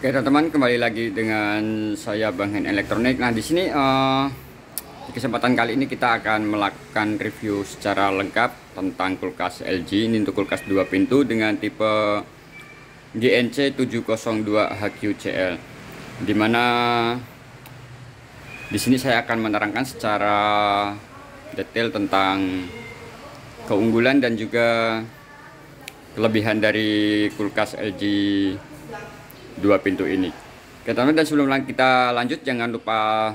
Oke teman-teman, kembali lagi dengan saya Bang Hen Elektronik. Nah di sini di kesempatan kali ini kita akan melakukan review secara lengkap tentang kulkas LG. Ini untuk kulkas 2 pintu dengan tipe GNC 702 HQCL. Dimana di sini saya akan menerangkan secara detail tentang keunggulan dan juga kelebihan dari kulkas LG 2 pintu ini. Oke teman-teman, dan sebelum kita lanjut jangan lupa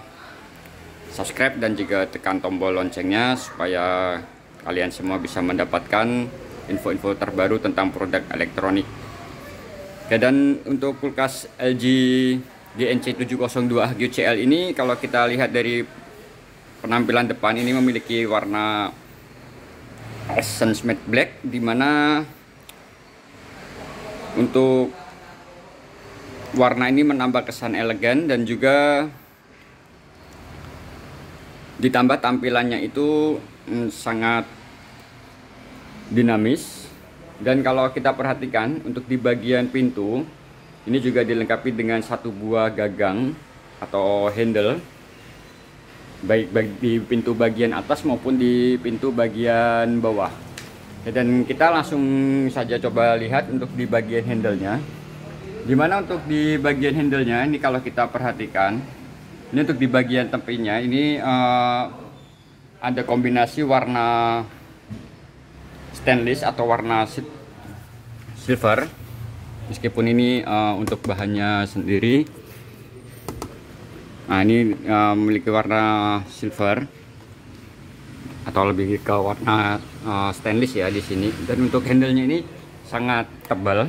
subscribe dan juga tekan tombol loncengnya supaya kalian semua bisa mendapatkan info-info terbaru tentang produk elektronik. Oke, dan untuk kulkas LG GNC 702 HQCL ini, kalau kita lihat dari penampilan depan, ini memiliki warna Essence Matte Black, dimana untuk warna ini menambah kesan elegan dan juga ditambah tampilannya itu sangat dinamis. Dan kalau kita perhatikan untuk di bagian pintu ini juga dilengkapi dengan satu buah gagang atau handle, baik di pintu bagian atas maupun di pintu bagian bawah. Dan kita langsung saja coba lihat untuk di bagian handle-nya. Dimana untuk di bagian handle-nya ini kalau kita perhatikan, ini untuk di bagian tepinya ini ada kombinasi warna stainless atau warna silver. Meskipun ini untuk bahannya sendiri, nah ini memiliki warna silver atau lebih ke warna stainless ya di sini. Dan untuk handle-nya ini sangat tebal.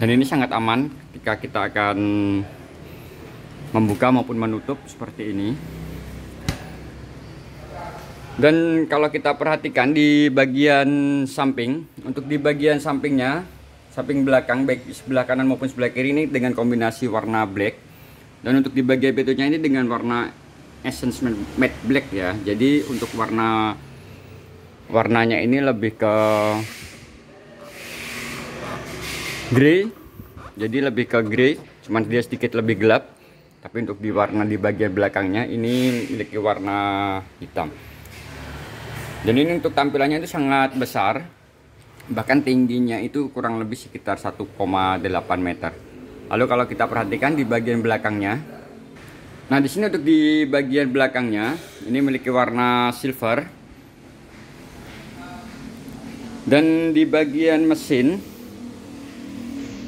Dan ini sangat aman ketika kita akan membuka maupun menutup seperti ini. Dan kalau kita perhatikan di bagian samping, untuk di bagian sampingnya, samping belakang baik sebelah kanan maupun sebelah kiri ini dengan kombinasi warna black. Dan untuk di bagian pintunya ini dengan warna Essence Matte Black ya. Jadi untuk warnanya ini lebih ke grey, jadi lebih ke grey, cuman dia sedikit lebih gelap. Tapi untuk di warna di bagian belakangnya ini memiliki warna hitam. Dan ini untuk tampilannya itu sangat besar, bahkan tingginya itu kurang lebih sekitar 1,8 meter. Lalu kalau kita perhatikan di bagian belakangnya, nah di sini untuk di bagian belakangnya ini memiliki warna silver. Dan di bagian mesin,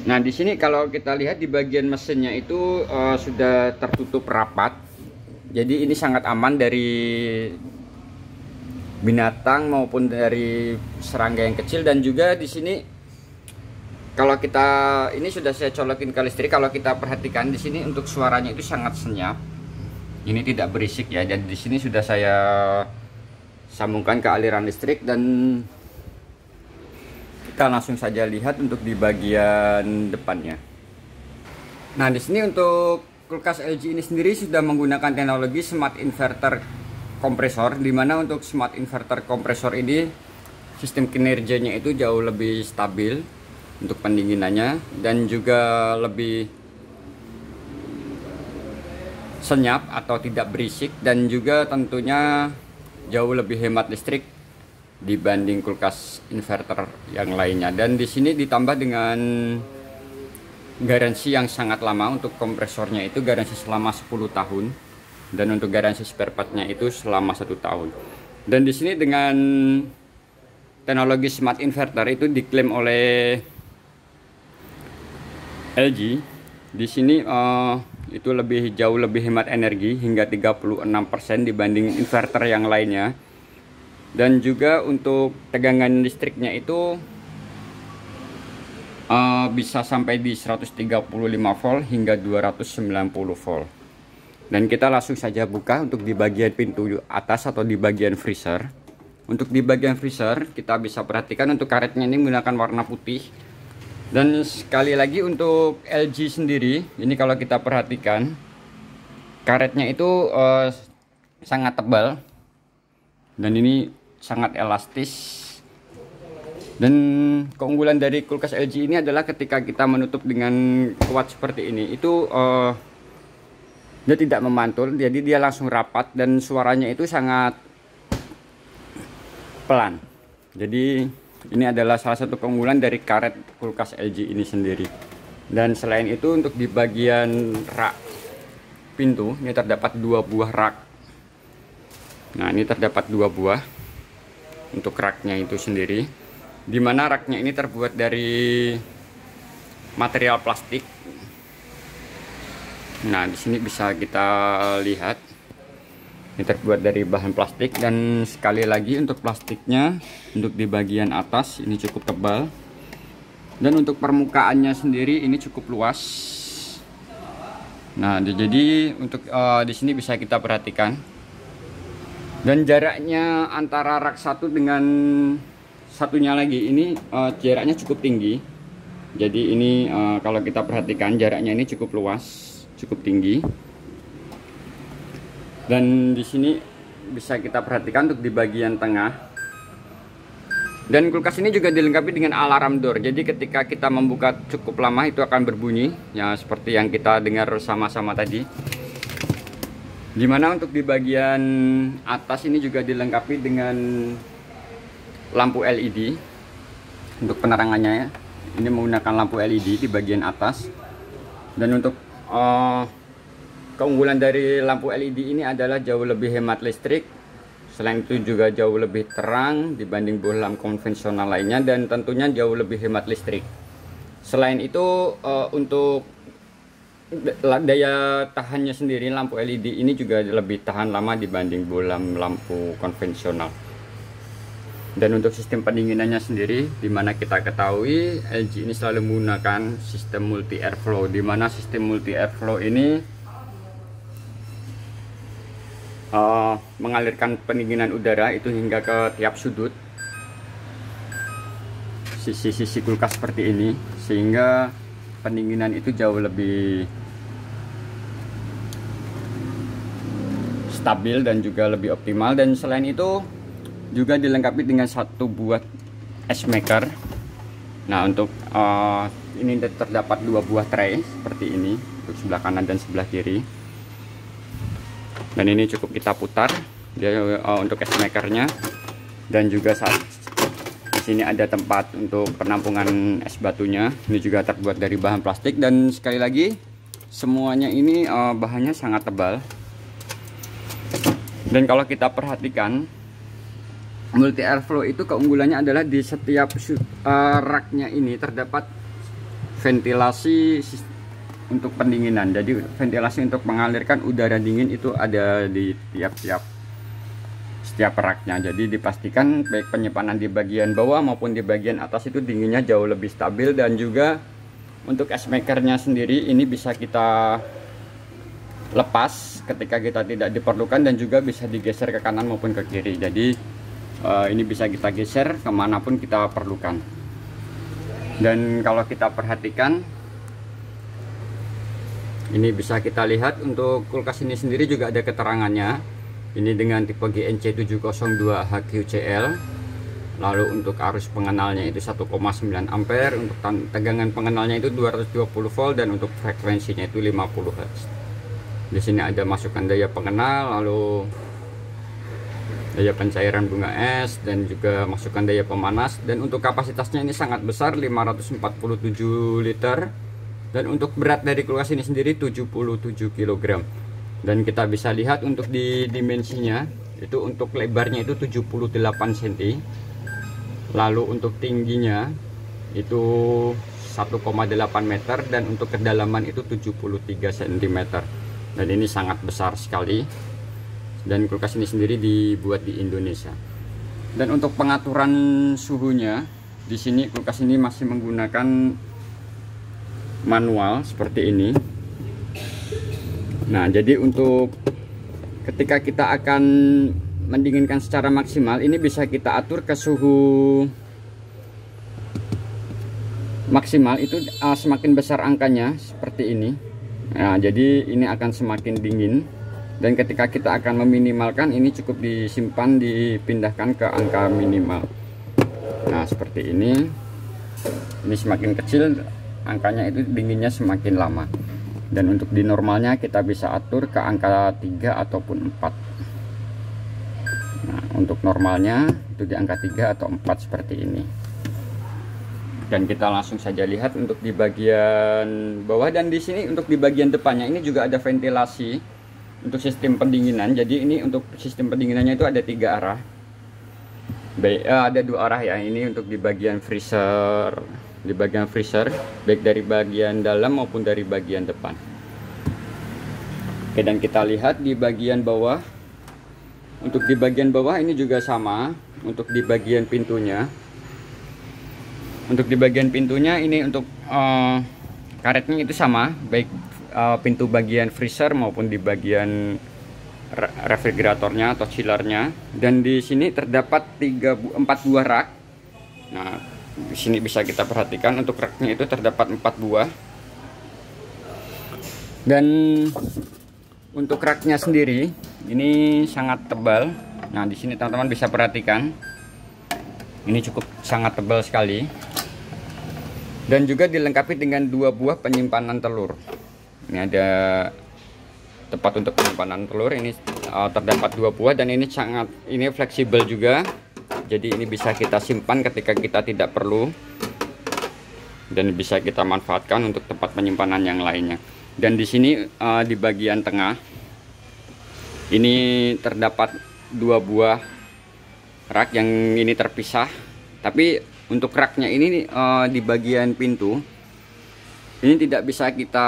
nah di sini kalau kita lihat di bagian mesinnya itu sudah tertutup rapat. Jadi ini sangat aman dari binatang maupun dari serangga yang kecil. Dan juga di sini kalau kita ini sudah saya colokin ke listrik, kalau kita perhatikan di sini untuk suaranya itu sangat senyap. Ini tidak berisik ya. Dan di sini sudah saya sambungkan ke aliran listrik dan kita langsung saja lihat untuk di bagian depannya. Nah, di sini untuk kulkas LG ini sendiri sudah menggunakan teknologi smart inverter kompresor, di mana untuk smart inverter kompresor ini sistem kinerjanya itu jauh lebih stabil untuk pendinginannya dan juga lebih senyap atau tidak berisik, dan juga tentunya jauh lebih hemat listrik dibanding kulkas inverter yang lainnya. Dan di sini ditambah dengan garansi yang sangat lama. Untuk kompresornya itu garansi selama 10 tahun dan untuk garansi spare partnya itu selama 1 tahun. Dan di sini dengan teknologi smart inverter itu diklaim oleh LG. Di sini itu jauh lebih hemat energi hingga 36% dibanding inverter yang lainnya. Dan juga untuk tegangan listriknya itu bisa sampai di 135 volt hingga 290 volt. Dan kita langsung saja buka untuk di bagian pintu atas atau di bagian freezer. Untuk di bagian freezer kita bisa perhatikan untuk karetnya ini menggunakan warna putih. Dan sekali lagi untuk LG sendiri ini kalau kita perhatikan karetnya itu sangat tebal dan ini sangat elastis Dan keunggulan dari kulkas LG ini adalah ketika kita menutup dengan kuat seperti ini, itu dia tidak memantul, jadi dia langsung rapat dan suaranya itu sangat pelan. Jadi ini adalah salah satu keunggulan dari karet kulkas LG ini sendiri. Dan selain itu, untuk di bagian rak pintu ini terdapat 2 buah rak. Nah, ini terdapat 2 buah untuk raknya itu sendiri, dimana raknya ini terbuat dari material plastik. Nah, di sini bisa kita lihat ini terbuat dari bahan plastik, dan sekali lagi untuk plastiknya untuk di bagian atas ini cukup tebal, dan untuk permukaannya sendiri ini cukup luas. Nah, jadi untuk di sini bisa kita perhatikan, dan jaraknya antara rak satu dengan satunya lagi ini jaraknya cukup tinggi. Jadi ini kalau kita perhatikan jaraknya ini cukup luas, cukup tinggi. Dan di sini bisa kita perhatikan untuk di bagian tengah. Dan kulkas ini juga dilengkapi dengan alarm door. Jadi ketika kita membuka cukup lama itu akan berbunyi, ya seperti yang kita dengar sama-sama tadi. Dimana untuk di bagian atas ini juga dilengkapi dengan lampu LED untuk penerangannya ya. Ini menggunakan lampu LED di bagian atas. Dan untuk keunggulan dari lampu LED ini adalah jauh lebih hemat listrik. Selain itu juga jauh lebih terang dibanding bohlam konvensional lainnya, dan tentunya jauh lebih hemat listrik. Selain itu untuk daya tahannya sendiri, lampu LED ini juga lebih tahan lama dibanding bohlam lampu konvensional. Dan untuk sistem pendinginannya sendiri, dimana kita ketahui LG ini selalu menggunakan sistem multi airflow, dimana sistem multi airflow ini mengalirkan pendinginan udara itu hingga ke tiap sudut sisi kulkas seperti ini, sehingga pendinginan itu jauh lebih stabil dan juga lebih optimal. Dan selain itu juga dilengkapi dengan 1 buah ice maker. Nah, untuk ini terdapat 2 buah tray seperti ini untuk sebelah kanan dan sebelah kiri. Dan ini cukup kita putar dia untuk ice makernya. Dan juga di sini ada tempat untuk penampungan es batunya. Ini juga terbuat dari bahan plastik, dan sekali lagi semuanya ini bahannya sangat tebal. Dan kalau kita perhatikan, multi airflow itu keunggulannya adalah di setiap raknya ini terdapat ventilasi untuk pendinginan. Jadi ventilasi untuk mengalirkan udara dingin itu ada di setiap raknya. Jadi dipastikan baik penyimpanan di bagian bawah maupun di bagian atas itu dinginnya jauh lebih stabil. Dan juga untuk ice makernya sendiri ini bisa kita lepas ketika kita tidak diperlukan, dan juga bisa digeser ke kanan maupun ke kiri. Jadi ini bisa kita geser kemanapun kita perlukan. Dan kalau kita perhatikan, ini bisa kita lihat untuk kulkas ini sendiri juga ada keterangannya. Ini dengan tipe GNC 702 HQCL. Lalu untuk arus pengenalnya itu 1,9 ampere, untuk tegangan pengenalnya itu 220 volt, dan untuk frekuensinya itu 50 Hz. Di sini ada masukan daya pengenal, lalu daya pencairan bunga es, dan juga masukan daya pemanas. Dan untuk kapasitasnya ini sangat besar, 547 liter. Dan untuk berat dari kulkas ini sendiri 77 kg. Dan kita bisa lihat untuk di dimensinya itu, untuk lebarnya itu 78 cm. Lalu untuk tingginya itu 1,8 meter, dan untuk kedalaman itu 73 cm. Dan ini sangat besar sekali. Dan kulkas ini sendiri dibuat di Indonesia. Dan untuk pengaturan suhunya, di sini kulkas ini masih menggunakan manual seperti ini. Nah, jadi untuk ketika kita akan mendinginkan secara maksimal, ini bisa kita atur ke suhu maksimal itu semakin besar angkanya seperti ini. Nah, jadi ini akan semakin dingin. Dan ketika kita akan meminimalkan, ini cukup disimpan, dipindahkan ke angka minimal. Nah seperti ini semakin kecil angkanya itu dinginnya semakin lama. Dan untuk di normalnya kita bisa atur ke angka 3 ataupun 4. Nah untuk normalnya itu di angka 3 atau 4 seperti ini. Dan kita langsung saja lihat untuk di bagian bawah, dan di sini untuk di bagian depannya ini juga ada ventilasi untuk sistem pendinginan. Jadi ini untuk sistem pendinginannya itu ada 3 arah. Ada 2 arah ya. Ini untuk di bagian freezer, baik dari bagian dalam maupun dari bagian depan. Oke, dan kita lihat di bagian bawah. Untuk di bagian bawah ini juga sama. Untuk di bagian pintunya, ini untuk karetnya itu sama, baik pintu bagian freezer maupun di bagian refrigeratornya atau chillernya. Dan di sini terdapat 4 buah rak. Nah di sini bisa kita perhatikan untuk raknya itu terdapat 4 buah. Dan untuk raknya sendiri ini sangat tebal. Nah di sini teman-teman bisa perhatikan, ini cukup sangat tebal sekali. Dan juga dilengkapi dengan 2 buah penyimpanan telur. Ini ada tempat untuk penyimpanan telur. Ini terdapat 2 buah, dan ini fleksibel juga. Jadi ini bisa kita simpan ketika kita tidak perlu, dan bisa kita manfaatkan untuk tempat penyimpanan yang lainnya. Dan di sini di bagian tengah ini terdapat 2 buah rak yang ini terpisah. Tapi untuk raknya ini di bagian pintu ini tidak bisa kita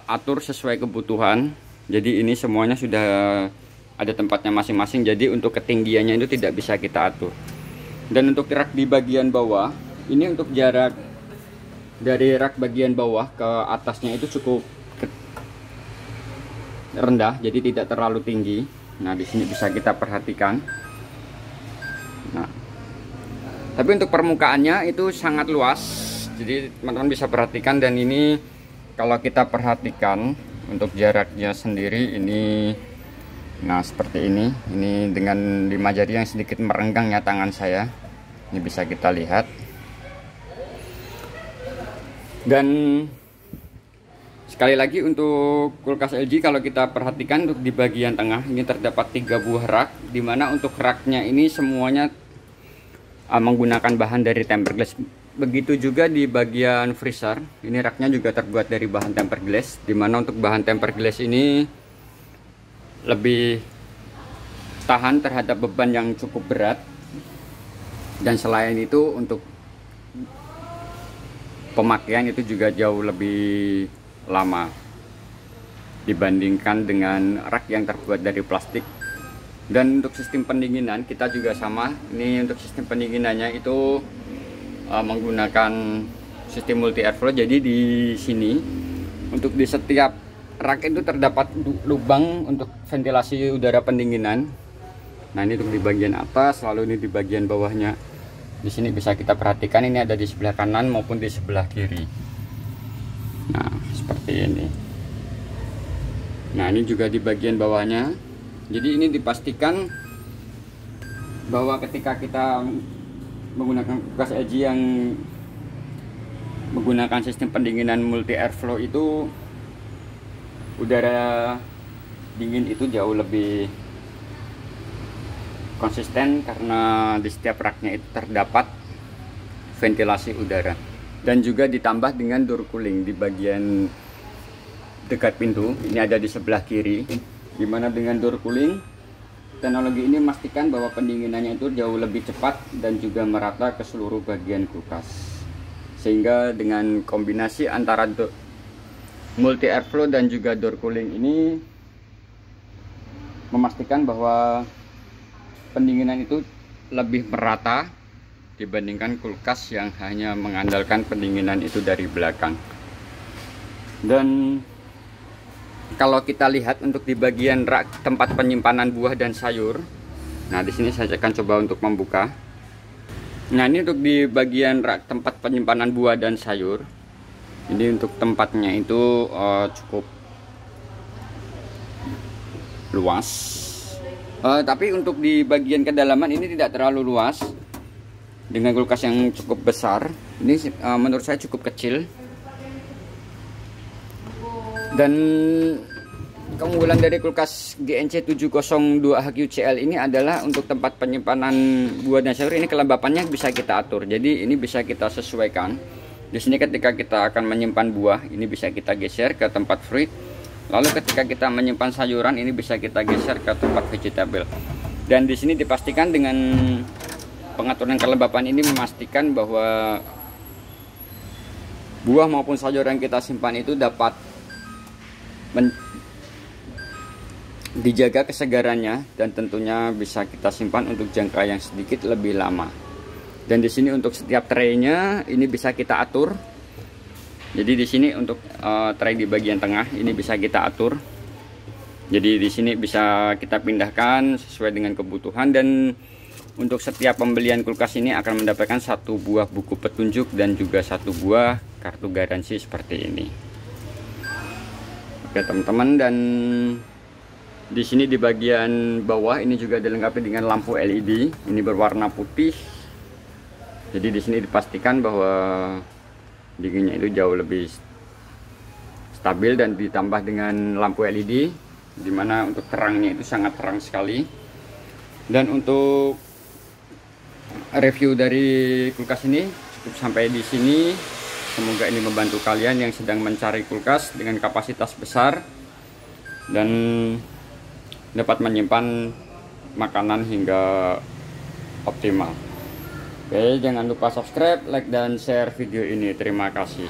atur sesuai kebutuhan. Jadi ini semuanya sudah ada tempatnya masing-masing. Jadi untuk ketinggiannya itu tidak bisa kita atur. Dan untuk rak di bagian bawah ini, untuk jarak dari rak bagian bawah ke atasnya itu cukup rendah, jadi tidak terlalu tinggi. Nah di sini bisa kita perhatikan. Nah tapi untuk permukaannya itu sangat luas, jadi teman-teman bisa perhatikan. Dan ini kalau kita perhatikan untuk jaraknya sendiri ini, nah seperti ini dengan 5 jari yang sedikit merenggang ya tangan saya. Ini bisa kita lihat. Dan sekali lagi untuk kulkas LG, kalau kita perhatikan untuk di bagian tengah ini terdapat 3 buah rak, dimana untuk raknya ini semuanya menggunakan bahan dari tempered glass. Begitu juga di bagian freezer, ini raknya juga terbuat dari bahan tempered glass, dimana untuk bahan tempered glass ini lebih tahan terhadap beban yang cukup berat. Dan selain itu untuk pemakaian itu juga jauh lebih lama dibandingkan dengan rak yang terbuat dari plastik. Dan untuk sistem pendinginan kita juga sama. Ini untuk sistem pendinginannya itu menggunakan sistem multi airflow. Jadi di sini untuk di setiap rak itu terdapat lubang untuk ventilasi udara pendinginan. Nah ini untuk di bagian atas, lalu ini di bagian bawahnya. Di sini bisa kita perhatikan, ini ada di sebelah kanan maupun di sebelah kiri. Nah seperti ini. Nah ini juga di bagian bawahnya. Jadi ini dipastikan bahwa ketika kita menggunakan kulkas LG yang menggunakan sistem pendinginan multi airflow itu, udara dingin itu jauh lebih konsisten karena di setiap raknya itu terdapat ventilasi udara. Dan juga ditambah dengan door cooling di bagian dekat pintu. Ini ada di sebelah kiri, dimana dengan door cooling teknologi ini memastikan bahwa pendinginannya itu jauh lebih cepat dan juga merata ke seluruh bagian kulkas. Sehingga dengan kombinasi antara multi airflow dan juga door cooling ini memastikan bahwa pendinginan itu lebih merata dibandingkan kulkas yang hanya mengandalkan pendinginan itu dari belakang. Dan kalau kita lihat untuk di bagian rak tempat penyimpanan buah dan sayur, nah di sini saya akan coba untuk membuka. Nah ini untuk di bagian rak tempat penyimpanan buah dan sayur, ini untuk tempatnya itu cukup luas. Tapi untuk di bagian kedalaman ini tidak terlalu luas. dengan kulkas yang cukup besar. Ini menurut saya cukup kecil. Dan keunggulan dari kulkas GNC 702 HQCL ini adalah untuk tempat penyimpanan buah dan sayur, ini kelembapannya bisa kita atur. Jadi ini bisa kita sesuaikan. Di sini ketika kita akan menyimpan buah, ini bisa kita geser ke tempat fruit. Lalu ketika kita menyimpan sayuran, ini bisa kita geser ke tempat vegetable. Dan di sini dipastikan dengan pengaturan kelembapan ini memastikan bahwa buah maupun sayur yang kita simpan itu dapat dijaga kesegarannya, dan tentunya bisa kita simpan untuk jangka yang sedikit lebih lama. Dan di sini untuk setiap traynya ini bisa kita atur. Jadi di sini untuk tray di bagian tengah ini bisa kita atur. Jadi di sini bisa kita pindahkan sesuai dengan kebutuhan, dan untuk setiap pembelian kulkas ini akan mendapatkan 1 buah buku petunjuk dan juga 1 buah kartu garansi seperti ini. Oke teman-teman, dan di sini di bagian bawah ini juga dilengkapi dengan lampu LED. Ini berwarna putih. Jadi di sini dipastikan bahwa dinginnya itu jauh lebih stabil, dan ditambah dengan lampu LED, dimana untuk terangnya itu sangat terang sekali. Dan untuk review dari kulkas ini cukup sampai di sini. Semoga ini membantu kalian yang sedang mencari kulkas dengan kapasitas besar dan dapat menyimpan makanan hingga optimal. Oke, jangan lupa subscribe, like, dan share video ini. Terima kasih.